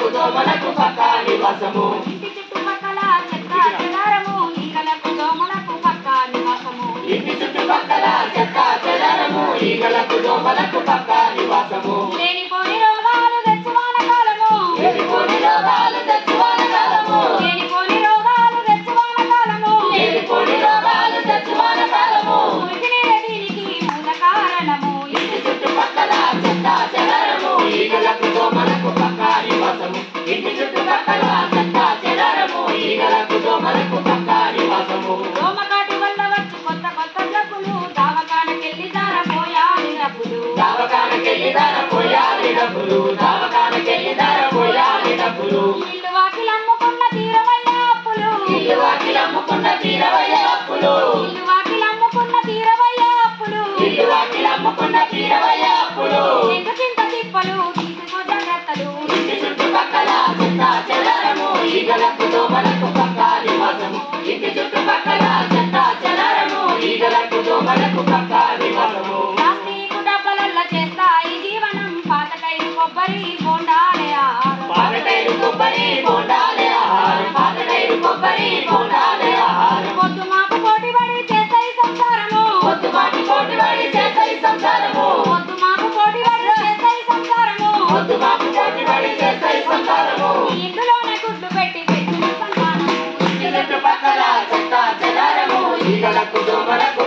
ఈగలకు దోమలకు పక్కా నివాసము. ఇంటి చుట్టుపక్కల చెత్త చెదారము ఈగలకు దోమలకు పక్కా నివాసము. ఇంటి చుట్టుపక్కల చెత్త చెదారము ఈగలకు దోమలకు పక్కా నివాసము. లేనిపోని రోగాలు తెచ్చువాన కాలము లేనిపోని రోగాలు తెచ్చువాన కాలము లేనిపోని రోగాలు తెచ్చువాన కాలము లేనిపోని రోగాలు తెచ్చువాన కాలము. దీనికి మూల కారణము ఇంటి చుట్టుపక్కల చెత్త చెదారము ఈగలకు దోమలకు పక్కా నివాసము. ఇంటి చుట్టుపక్కల చెత్త చెదారము ఈగలకు దోమలకు పక్కా నివాసము. దోమకాటి వల్ల వచ్చి కొత్త కొత్త జబ్బులు దావకానకెళ్ళి దారపోయాలి డబ్బులు దావకానకెళ్ళి దారపోయాలి డబ్బులు దావకానకెళ్ళి దారపోయాలి డబ్బులు. ఇల్లు వాకిలమ్ముకున్న తీరవయ్య అప్పులు ఇల్లు వాకిలమ్ముకున్న తీరవయ్య అప్పులు ఇల్లు వాకిలమ్ముకున్న తీరవయ్య అప్పులు ఇల్లు వాకిలమ్ముకున్న తీరవయ్య అప్పులు. చెంగు చింత తిప్పలు తీసుకో జాగ్రత్తలు ఇంటి చుట్టుపక్కల చెత్త చెదారము ఈగలకు దోమలకు పక్కా నివాసము. ఇంటి చుట్టుపక్కల చెత్త చెదారము ఈగలకు దోమలకు పక్కా నివాసము. ప్లాస్టిక్ డబ్బలల్ల చేస్తాయి జీవనం పాతటైరు కొబ్బరి బోండాలే ఆహారం పాతటైరు కొబ్బరి బోండాలే ఆహారం పాతటైరు కొబ్బరి బోండాలే ఆహారం. పొద్దు మాపు పోటీపడి చేస్తాయి సంసారము పొద్దుబాటు పోటీపడి చేస్తాయి సంసారము పొద్దు మాపు పోటీపడి చేస్తాయి సంసారము పొద్దుబాటు పోటీపడి చేస్తాయి సంసారము. ఇందులోనే గుడ్లు పెట్టి పెట్టిన సంతానము ఇంటి చుట్టుపక్కల చెత్త చెదారము ఈగలకు దోమలకు